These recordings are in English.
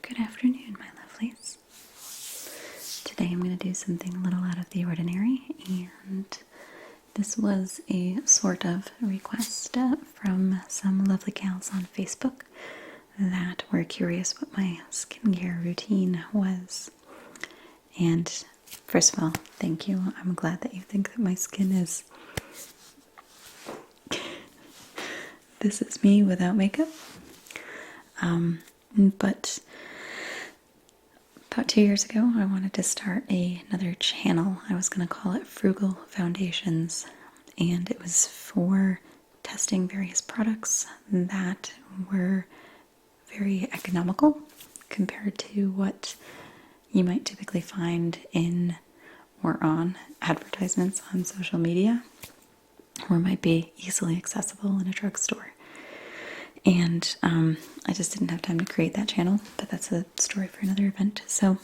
Good afternoon, my lovelies. Today I'm going to do something a little out of the ordinary, and this was a sort of request from some lovely gals on Facebook that were curious what my skincare routine was. And first of all, thank you. I'm glad that you think that my skin is... This is me without makeup. But about 2 years ago, I wanted to start another channel. I was going to call it Frugal Foundations, and it was for testing various products that were very economical compared to what you might typically find in or on advertisements on social media, or might be easily accessible in a drugstore. And I just didn't have time to create that channel, but that's a story for another event. So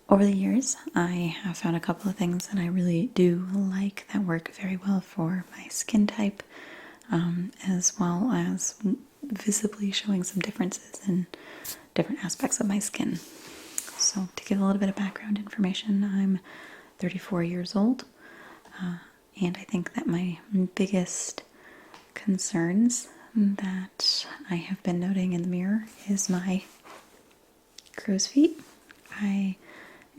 over the years, I have found a couple of things that I really do like that work very well for my skin type, as well as visibly showing some differences in different aspects of my skin. So to give a little bit of background information, I'm 34 years old, and I think that my biggest concerns that I have been noting in the mirror is my crow's feet. I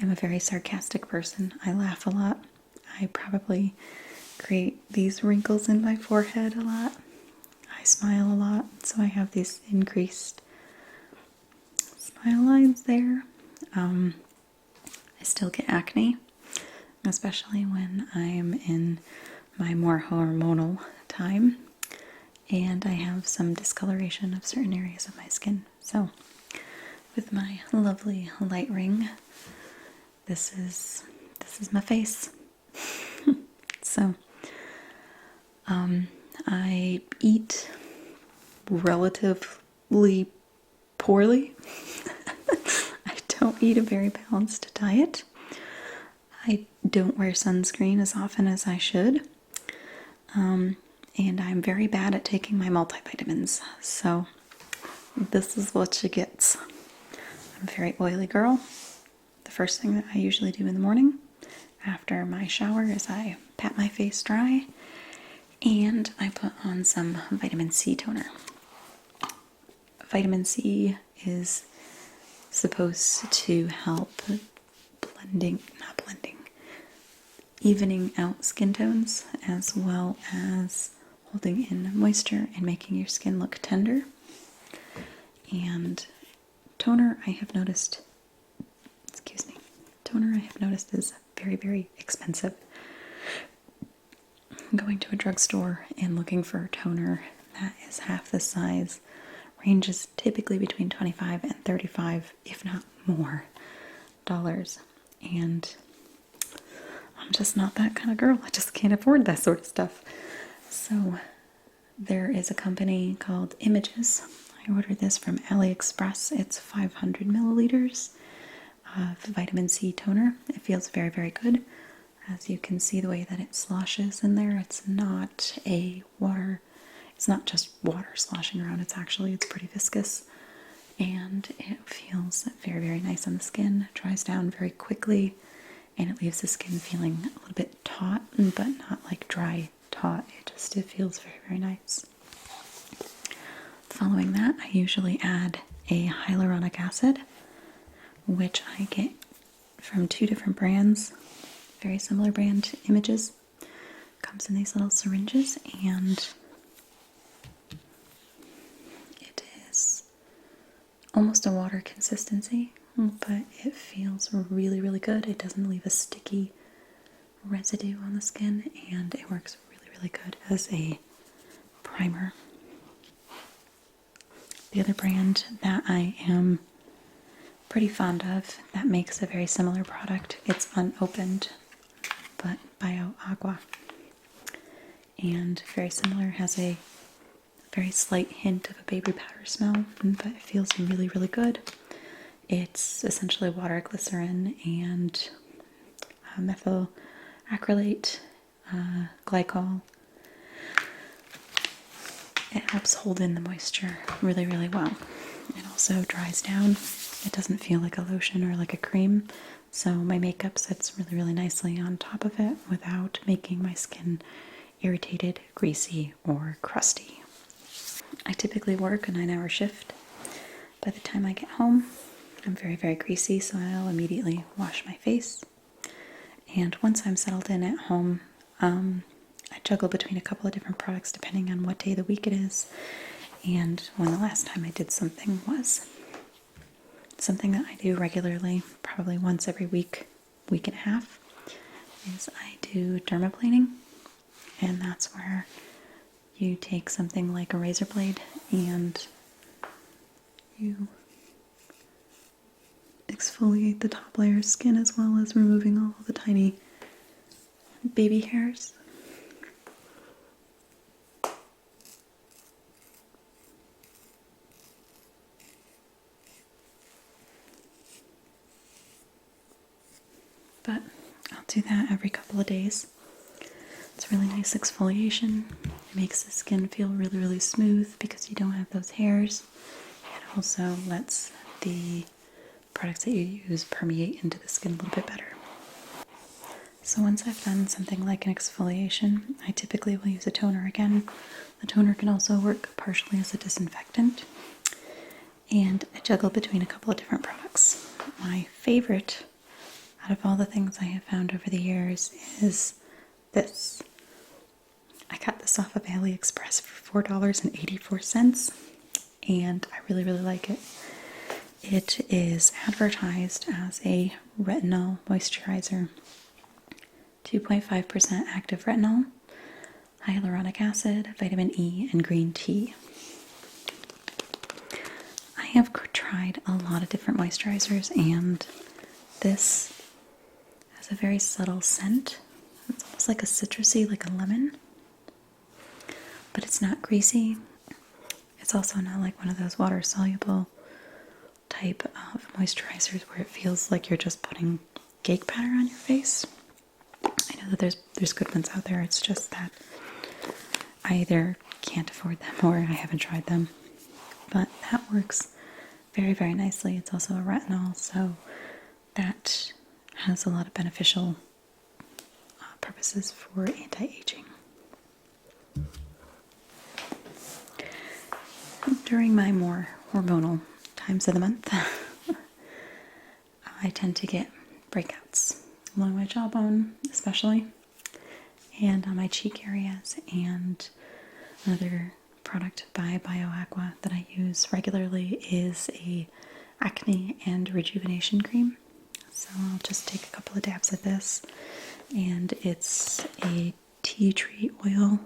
am a very sarcastic person. I laugh a lot. I probably create these wrinkles in my forehead a lot. I smile a lot, so I have these increased smile lines there. I still get acne, especially when I'm in my more hormonal time. And I have some discoloration of certain areas of my skin. So, with my lovely light ring, this is my face. So, I eat relatively poorly. I don't eat a very balanced diet. I don't wear sunscreen as often as I should. And I'm very bad at taking my multivitamins, so this is what she gets. I'm a very oily girl. The first thing that I usually do in the morning after my shower is I pat my face dry and I put on some vitamin C toner. Vitamin C is supposed to help evening out skin tones, as well as holding in moisture and making your skin look tender. And toner I have noticed is very, very expensive. Going to a drugstore and looking for a toner that is half the size ranges typically between $25 and $35, if not more, dollars. And I'm just not that kind of girl. I just can't afford that sort of stuff. So there is a company called Images. I ordered this from AliExpress. It's 500 milliliters of vitamin C toner. It feels very, very good. As you can see the way that it sloshes in there, it's not just water sloshing around. It's pretty viscous. And it feels very, very nice on the skin. It dries down very quickly. And it leaves the skin feeling a little bit taut, but not like dry taut. It feels very, very nice. Following that, I usually add a hyaluronic acid, which I get from 2 different brands, very similar brand to Images. Comes in these little syringes, and it is almost a water consistency, but it feels really, really good. It doesn't leave a sticky residue on the skin, and it works really, really good as a primer. The other brand that I am pretty fond of that makes a very similar product, it's unopened, but Bio Aqua. And very similar, has a very slight hint of a baby powder smell, but it feels really, really good. It's essentially water, glycerin, and methyl acrylate, glycol. It helps hold in the moisture really, really well. It also dries down It doesn't feel like a lotion or like a cream, so my makeup sits really, really nicely on top of it without making my skin irritated, greasy, or crusty. I typically work a 9-hour shift. By the time I get home, I'm very, very greasy, so I'll immediately wash my face. And once I'm settled in at home, I juggle between a couple of different products depending on what day of the week it is and when the last time I did something was. Something that I do regularly, probably once every week, week and a half, is I do dermaplaning, and that's where you take something like a razor blade and you exfoliate the top layer of skin as well as removing all the tiny baby hairs. But I'll do that every couple of days. It's really nice exfoliation. It makes the skin feel really, really smooth because you don't have those hairs. It also lets the products that you use permeate into the skin a little bit better. So once I've done something like an exfoliation, I typically will use a toner again. The toner can also work partially as a disinfectant. And I juggle between a couple of different products. My favorite out of all the things I have found over the years is this. I got this off of AliExpress for $4.84, and I really, really like it. It is advertised as a retinol moisturizer. 2.5% active retinol, hyaluronic acid, vitamin E, and green tea. I have tried a lot of different moisturizers, and this has a very subtle scent. It's almost like a citrusy, like a lemon, but it's not greasy. It's also not like one of those water-soluble type of moisturizers where it feels like you're just putting cake batter on your face. I know that there's good ones out there. It's just that I either can't afford them or I haven't tried them. But that works very, very nicely. It's also a retinol, so that has a lot of beneficial purposes for anti-aging. During my more hormonal times of the month, I tend to get breakouts along my jawbone especially, and on my cheek areas. And another product by BioAqua that I use regularly is a Acne and Rejuvenation cream. So I'll just take a couple of dabs of this, and it's a tea tree oil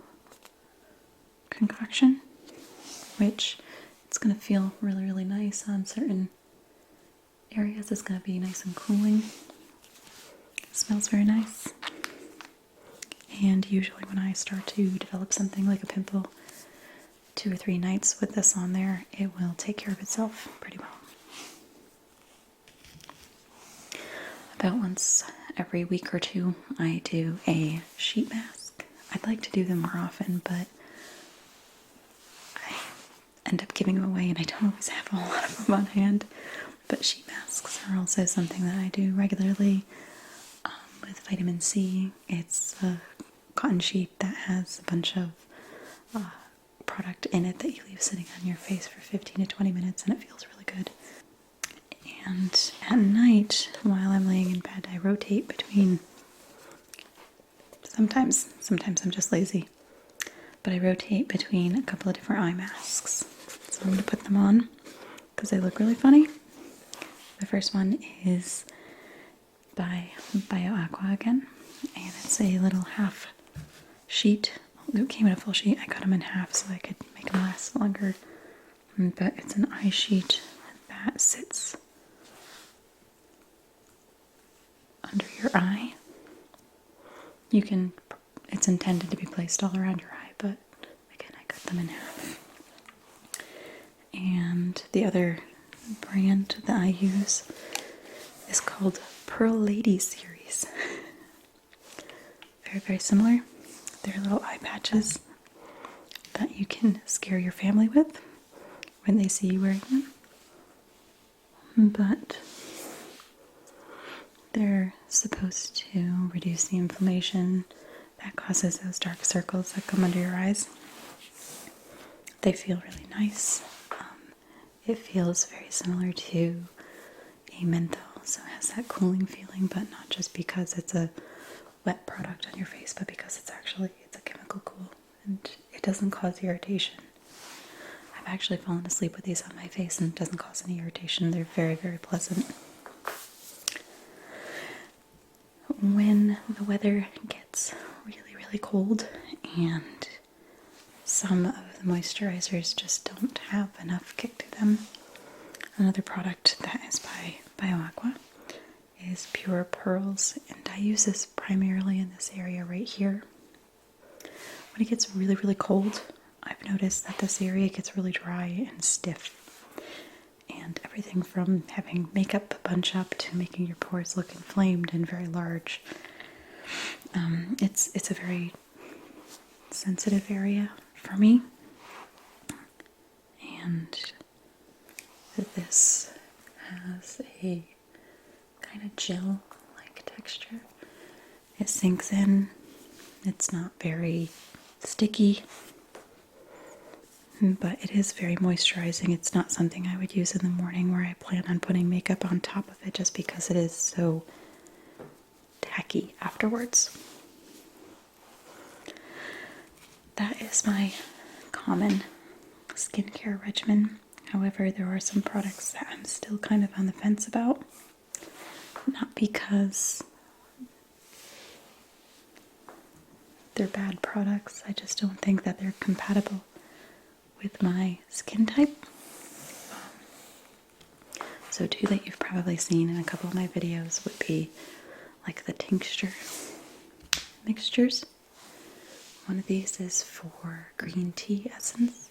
concoction, which it's going to feel really, really nice on certain areas. It's going to be nice and cooling. It smells very nice. And usually when I start to develop something like a pimple, 2 or 3 nights with this on there, it will take care of itself pretty well. About once every week or two, I do a sheet mask. I'd like to do them more often, but I end up giving them away and I don't always have a lot of them on hand. But sheet masks are also something that I do regularly with vitamin C. It's a cotton sheet that has a bunch of product in it that you leave sitting on your face for 15 to 20 minutes, and it feels really good. And at night, while I'm laying in bed, I rotate between, sometimes I'm just lazy, but I rotate between a couple of different eye masks. So I'm going to put them on because they look really funny. The first one is by BioAqua again, and it's a little half sheet. It came in a full sheet. I cut them in half so I could make them last longer. But it's an eye sheet that sits under your eye. It's intended to be placed all around your eye, but again, I cut them in half. And the other brand that I use is called Pearl Lady Series. Very, very similar. They're little eye patches that you can scare your family with when they see you wearing them. but they're supposed to reduce the inflammation that causes those dark circles that come under your eyes. They feel really nice. It feels very similar to a menthol, so it has that cooling feeling, but not just because it's a wet product on your face, but because it's a chemical cool, and it doesn't cause irritation. I've actually fallen asleep with these on my face and it doesn't cause any irritation. They're very, very pleasant. When the weather gets really, really cold and some of the moisturizers just don't have enough kick to them, another product that is by BioAqua is Pure Pearls, and I use this primarily in this area right here. When it gets really, really cold, I've noticed that this area gets really dry and stiff, and everything from having makeup bunch up to making your pores look inflamed and very large. It's a very sensitive area for me, and this has a kind of gel-like texture. It sinks in. It's not very sticky, but it is very moisturizing. It's not something I would use in the morning where I plan on putting makeup on top of it just because it is so tacky afterwards. That is my common skincare regimen. However, there are some products that I'm still kind of on the fence about. Not because they're bad products, I just don't think that they're compatible with my skin type. So two that you've probably seen in a couple of my videos would be like the tincture mixtures. One of these is for green tea essence,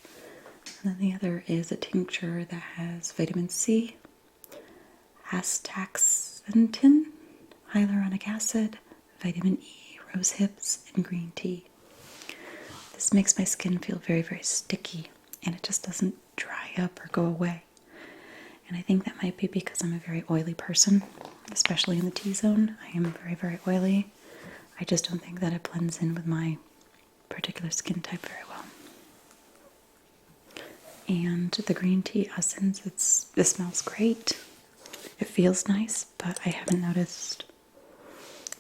and then the other is a tincture that has vitamin C, astaxanthin, hyaluronic acid, vitamin E, rose hips, and green tea. This makes my skin feel very, very sticky, and it just doesn't dry up or go away. And I think that might be because I'm a very oily person, especially in the T-zone. I am very, very oily. I just don't think that it blends in with my particular skin type very well. And the green tea essence, it smells great. It feels nice, but I haven't noticed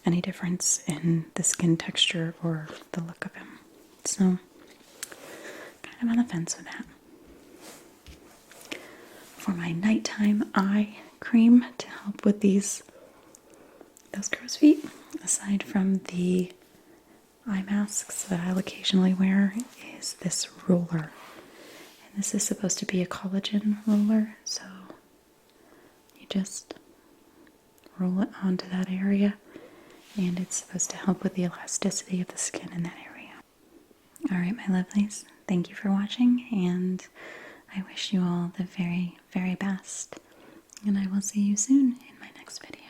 any difference in the skin texture or the look of him. So, kind of on the fence with that. For my nighttime eye cream to help with those crow's feet, aside from the eye masks that I'll occasionally wear, is this roller. And this is supposed to be a collagen roller, so you just roll it onto that area, and it's supposed to help with the elasticity of the skin in that area. Alright, my lovelies, thank you for watching, and I wish you all the very, very best, and I will see you soon in my next video.